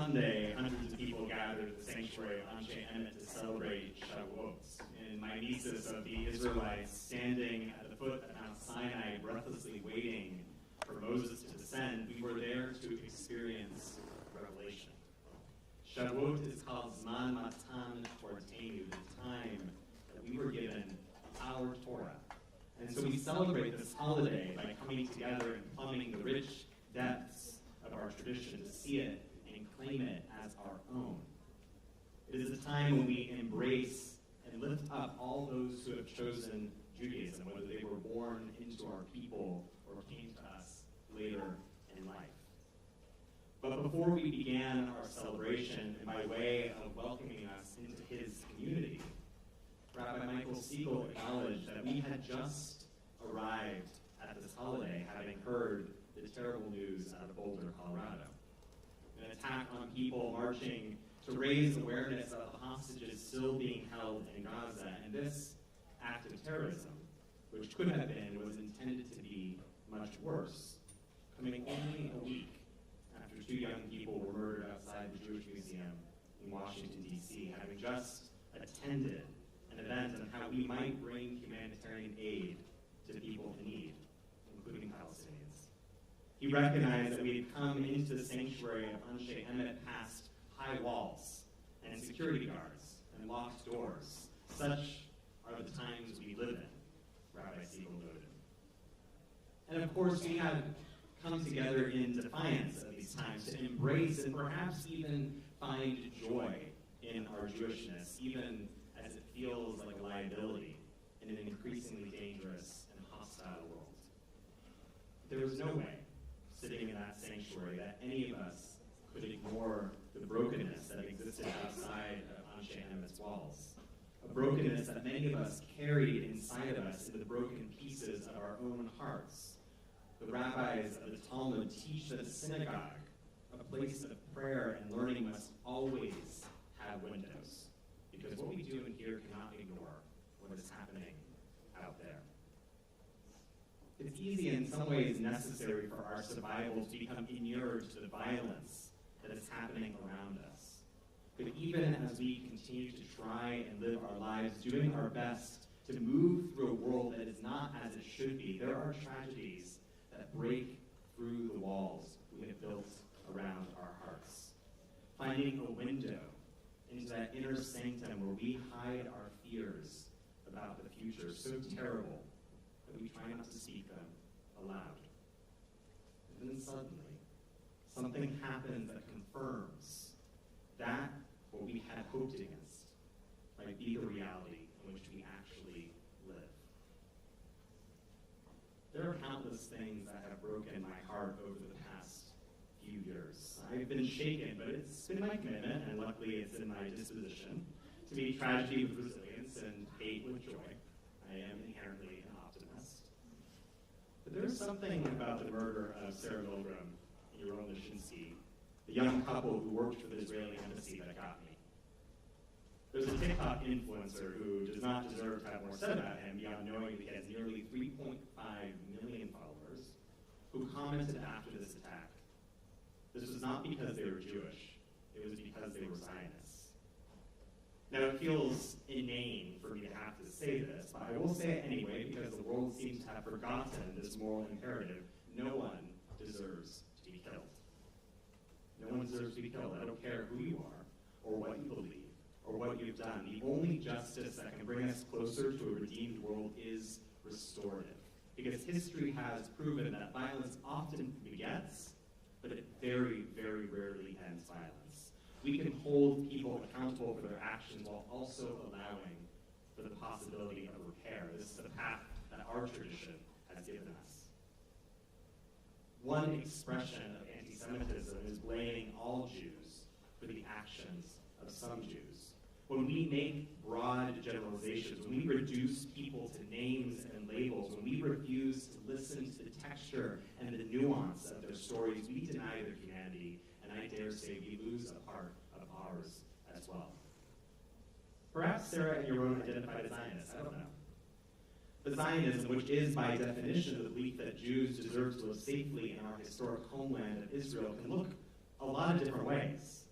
Sunday, hundreds of people gathered at the sanctuary of Anshe Emet to celebrate Shavuot. In mimesis of the Israelites standing at the foot of Mount Sinai, breathlessly waiting for Moses to descend, we were there to experience revelation. Shavuot is called Zman Matan Tortenu, the time that we were given our Torah. And so we celebrate this holiday by coming together and plumbing the rich depths of our tradition to see it and claim it as our own. It is a time when we embrace and lift up all those who have chosen Judaism, whether they were born into our people or came to us later in life. But before we began our celebration, and by way of welcoming us into his community, Rabbi Michael Siegel acknowledged that we had just arrived at this holiday, having heard the terrible news out of Boulder, Colorado. An attack on people marching to raise awareness of the hostages still being held in Gaza. And this act of terrorism, which could have been, was intended to be much worse, coming only a week after 2 young people were murdered outside the Jewish Museum in Washington, D.C., having just attended an event on how we might bring humanitarian aid to people in need, including Palestinians. He recognized that we had come into the sanctuary of Anshe Emet past high walls and security guards and locked doors. Such are the times we live in, Rabbi Steven noted. And of course, we have come together in defiance of these times to embrace and perhaps even find joy in our Jewishness, even as it feels like a liability in an increasingly dangerous and hostile world. There was no way, sitting in that sanctuary, that any of us could ignore the brokenness that existed outside of Anshe Emet's walls. A brokenness that many of us carried inside of us in the broken pieces of our own hearts. The rabbis of the Talmud teach that a synagogue, a place of prayer and learning, must always have windows, because what we do in here cannot ignore what is happening out there. It's easy and in some ways necessary for our survival to become inured to the violence that is happening around us. But even as we continue to try and live our lives, doing our best to move through a world that is not as it should be, there are tragedies that break through the walls we have built around our hearts. Finding a window into that inner sanctum where we hide our fears about the future, so terrible that we try not to speak them aloud. And then suddenly, something happens that confirms that what we had hoped against might be the reality in which we actually live. There are countless things that have broken my heart over the past few years. I've been shaken, but it's been my commitment, and luckily it's in my disposition, to meet tragedy with resilience and hate with joy. I am inherently an optimist. But there's something about the murder of Sarah Milgram and Yaron Lashinsky, the young couple who worked for the Israeli embassy, that got me. There's a TikTok influencer who does not deserve to have more said about him beyond knowing that he has nearly 3.5 million followers, who commented after this attack. This was not because they were Jewish, it was because they were Zionists. Now, it feels inane for me to have to say this, but I will say it anyway because the world seems to have forgotten this moral imperative. No one deserves to be killed. No one deserves to be killed. I don't care who you are, or what you believe, or what you've done. The only justice that can bring us closer to a redeemed world is restorative. Because history has proven that violence often begets, but it very, very rarely ends violence. We can hold people accountable for their actions while also allowing for the possibility of repair. This is the path that our tradition has given us. One expression of anti-Semitism is blaming all Jews for the actions of some Jews. When we make broad generalizations, when we reduce people to names and labels, when we refuse to listen to the texture and the nuance of their stories, we deny their humanity, and I dare say we lose a part of ours as well. Perhaps Sarah and Yaron identified as Zionists, I don't know. But Zionism, which is by definition the belief that Jews deserve to live safely in our historic homeland of Israel, can look a lot of different ways.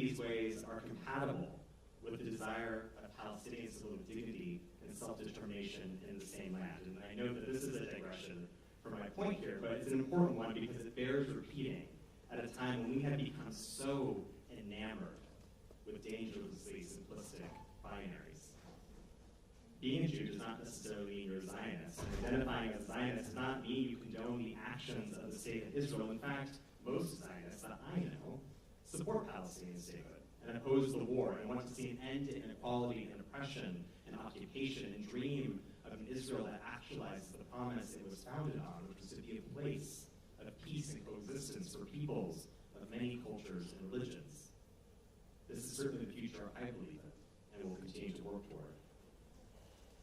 these ways are compatible with the desire of Palestinians to live with dignity and self-determination in the same land. And I know that this is a digression from my point here, but it's an important one because it bears repeating at a time when we have become so enamored with dangerously simplistic binaries. Being a Jew does not necessarily mean you're a Zionist. And identifying as a Zionist does not mean you condone the actions of the state of Israel. In fact, most Zionists that I know support Palestinian statehood and oppose the war and want to see an end to inequality and oppression and occupation and dream of an Israel that actualizes the promise it was founded on, which was to be a place of peace and coexistence for peoples of many cultures and religions. This is certainly the future I believe in and will continue to work toward.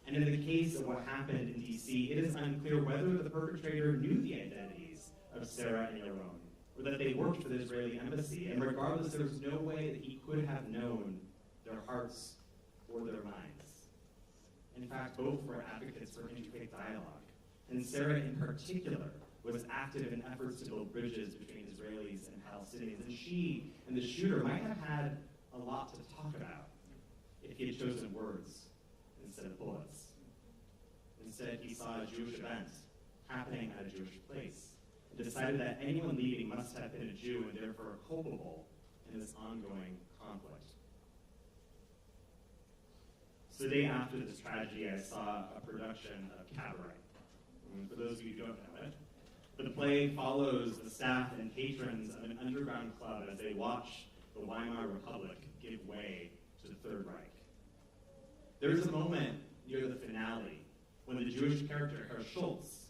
And in the case of what happened in D.C., it is unclear whether the perpetrator knew the identities of Sarah and Yaron, or that they worked for the Israeli embassy. And regardless, there was no way that he could have known their hearts or their minds. In fact, both were advocates for interfaith dialogue. And Sarah, in particular, was active in efforts to build bridges between Israelis and Palestinians. And she and the shooter might have had a lot to talk about if he had chosen words instead of bullets. Instead, he saw a Jewish event happening at a Jewish place and decided that anyone leaving must have been a Jew and therefore culpable in this ongoing conflict. So the day after this tragedy, I saw a production of Cabaret. For those of you who don't know it, the play follows the staff and patrons of an underground club as they watch the Weimar Republic give way to the Third Reich. There is a moment near the finale when the Jewish character, Herr Schultz,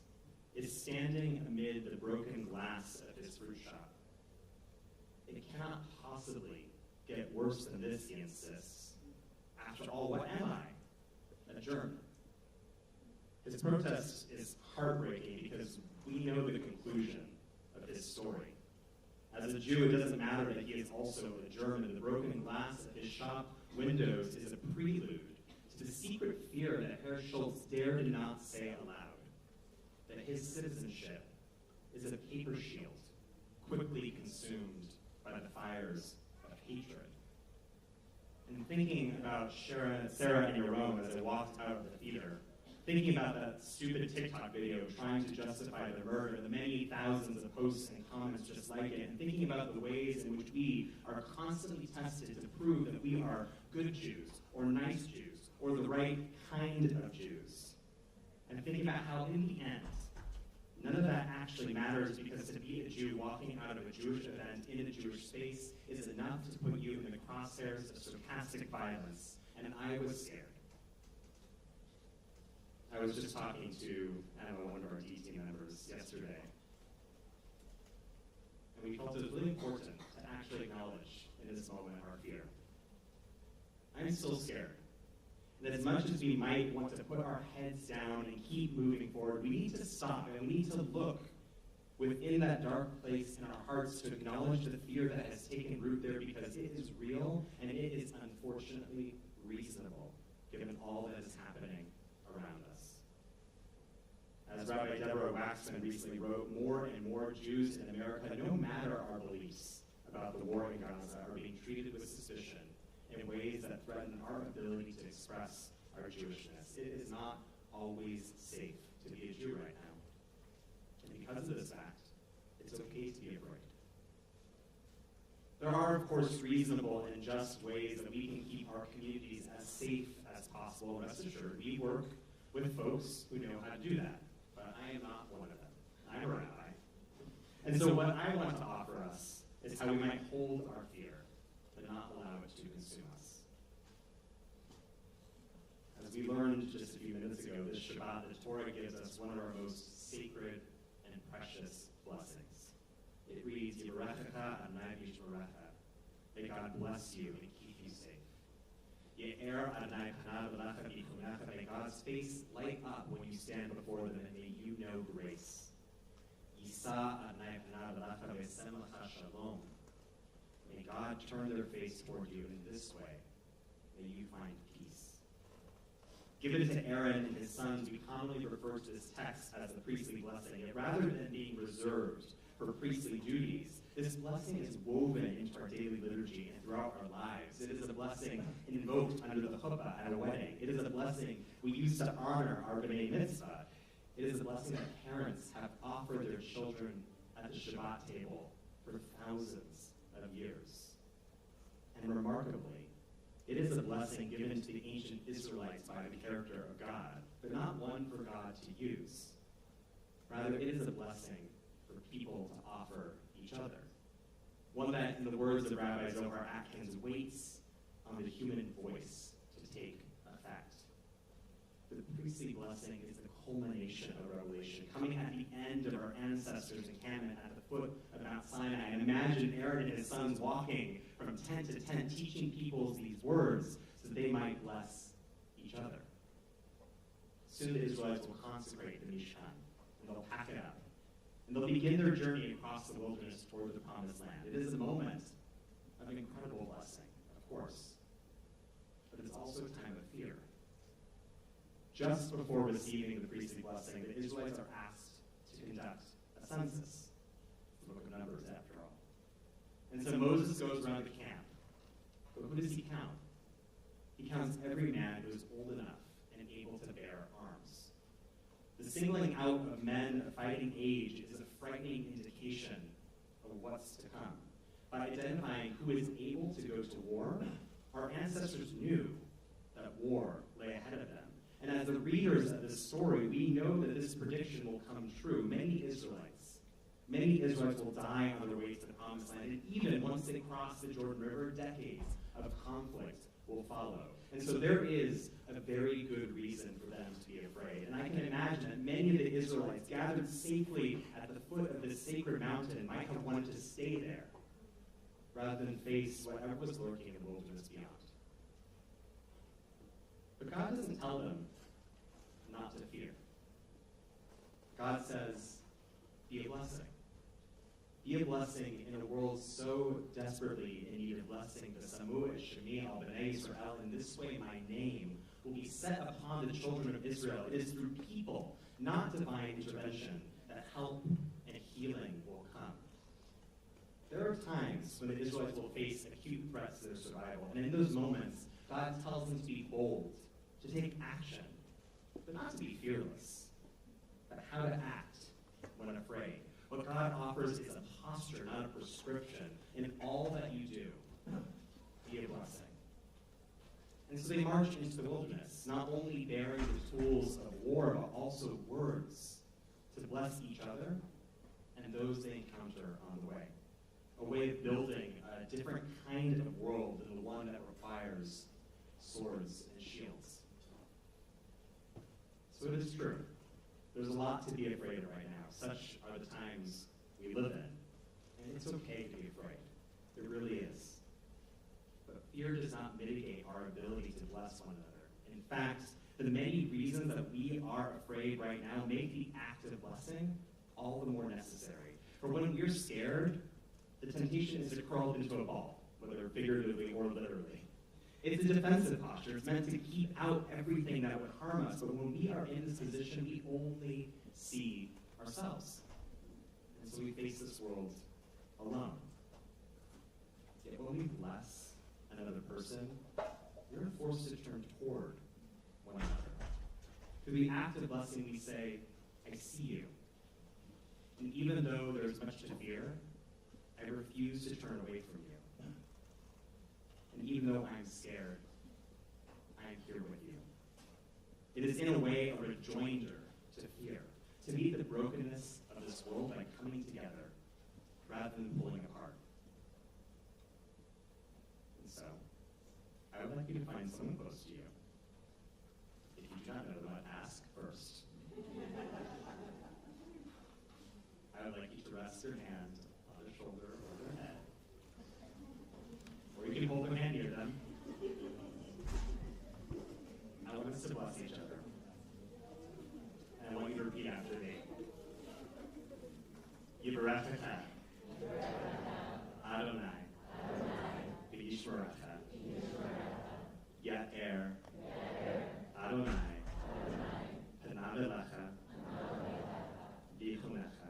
is standing amid the broken glass of his fruit shop. It cannot possibly get worse than this, he insists. After all, what am I? A German. His protest is heartbreaking because we know the conclusion of his story. As a Jew, it doesn't matter that he is also a German. The broken glass of his shop windows is a prelude to the secret fear that Herr Schultz dared not say aloud, that his citizenship is a paper shield quickly consumed by the fires of hatred. And thinking about Sarah and Yaron as I walked out of the theater, thinking about that stupid TikTok video trying to justify their murder, the many thousands of posts and comments just like it, and thinking about the ways in which we are constantly tested to prove that we are good Jews, or nice Jews, or the right kind of Jews. And thinking about how in the end, none of that actually matters because to be a Jew walking out of a Jewish event in a Jewish space is enough to put you in the crosshairs of stochastic violence. And I was scared. I was just talking to one of our D team members yesterday. And we felt it was really important to actually acknowledge in this moment our fear. I'm still scared. That as much as we might want to put our heads down and keep moving forward, we need to stop and we need to look within that dark place in our hearts to acknowledge the fear that has taken root there because it is real and it is unfortunately reasonable given all that is happening around us. As Rabbi Deborah Waxman recently wrote, more and more Jews in America, no matter our beliefs about the war in Gaza, are being treated with suspicion in ways that threaten our ability to express our Jewishness. It is not always safe to be a Jew right now. And because of this fact, it's okay to be afraid. There are, of course, reasonable and just ways that we can keep our communities as safe as possible. Rest assured, we work with folks who know how to do that. But I am not one of them. I'm a rabbi. And so what I want to offer us is how we might hold our fear, but not allow it to consume us. As we learned just a few minutes ago, this Shabbat, the Torah gives us one of our most sacred and precious blessings. It reads, Yivarechecha Adonai v'yishmerecha. May God bless you and keep you safe. Ye'er Adonai panav elecha v'yichunecha. May God's face light up when you stand before them, and may you know grace. Yisa Adonai panav elecha v'yasem lecha shalom. May God turn their face toward you, and in this way, may you find peace. Given to Aaron and his sons, we commonly refer to this text as the priestly blessing. Yet rather than being reserved for priestly duties, This blessing is woven into our daily liturgy and throughout our lives. It is a blessing invoked under the chuppah at a wedding. It is a blessing we use to honor our b'nai mitzvah. It is a blessing that parents have offered their children at the Shabbat table for thousands of years. And remarkably, it is a blessing given to the ancient Israelites by the character of God, but not one for God to use. Rather, it is a blessing for people to offer each other. One that, in the words of Rabbi Zohar Atkins, waits on the human voice to take effect. The priestly blessing is the culmination of Revelation, coming at the end of our ancestors' encampment at the foot of Mount Sinai. And imagine Aaron and his sons walking from tent to tent, teaching people these words so that they might bless each other. Soon the Israelites will consecrate the Mishkan, and they'll pack it up. And they'll begin their journey across the wilderness toward the promised land. It is a moment of incredible blessing, of course, but it's also a time of fear. Just before receiving the priestly blessing, the Israelites are asked to conduct a census. It's the book of Numbers, after all. And so Moses goes around the camp. But who does he count? He counts every man who is old enough and able to bear arms. The singling out of men of fighting age is a frightening indication of what's to come. By identifying who is able to go to war, our ancestors knew that war lay ahead of them. And as the readers of this story, we know that this prediction will come true. Many Israelites will die on their way to the promised land. And even once they cross the Jordan River, decades of conflict will follow. And so there is a very good reason for them to be afraid. And I can imagine that many of the Israelites gathered safely at the foot of this sacred mountain might have wanted to stay there rather than face whatever was lurking in the wilderness beyond. But God doesn't tell them not to fear. God says, be a blessing. Be a blessing in a world so desperately in need of blessing. The Samu Shemi al B'nai Israel, in this way my name will be set upon the children of Israel. It is through people, not divine intervention, that help and healing will come. There are times when the Israelites will face acute threats to their survival, and in those moments, God tells them to be bold, to take action, but not to be fearless, but how to act when afraid. What God offers is a posture, not a prescription. In all that you do, be a blessing. And so they march into the wilderness, not only bearing the tools of war, but also words to bless each other and those they encounter on the way. A way of building a different kind of world than the one that requires swords and shields. So it is true. There's a lot to be afraid of right now. Such are the times we live in. And it's okay to be afraid. It really is. But fear does not mitigate our ability to bless one another. In fact, the many reasons that we are afraid right now make the act of blessing all the more necessary. For when we're scared, the temptation is to curl up into a ball, whether figuratively or literally. It's a defensive posture. It's meant to keep out everything that would harm us. But when we are in this position, we only see ourselves. And so we face this world alone. Yet when we bless another person, we're forced to turn toward one another. Through the act of blessing, we say, I see you. And even though there's much to fear, I refuse to turn away from you. And even though I'm scared, I am here with you. It is in a way a rejoinder to fear, to meet the brokenness of this world by coming together rather than pulling apart. And so, I would like you to find someone close to you. If you do not know them, ask first. I would like you to rest your hand on their shoulder or their head. Or you can hold their hand near them. I want us to bless each other. And I want you to repeat after me. Yivarechecha Adonai V'yishmerecha Ya'er Adonai Panav Elecha V'yichunecha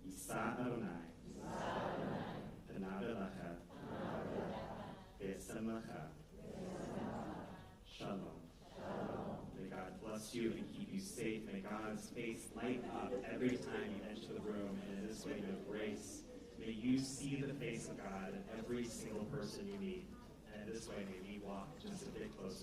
Yisa Adonai lecha. Shalom. May God bless you and keep you safe. May God's face light up every time you enter the room, and in this way of grace, may you see the face of God in every single person you meet. And this way, may we walk just a bit closer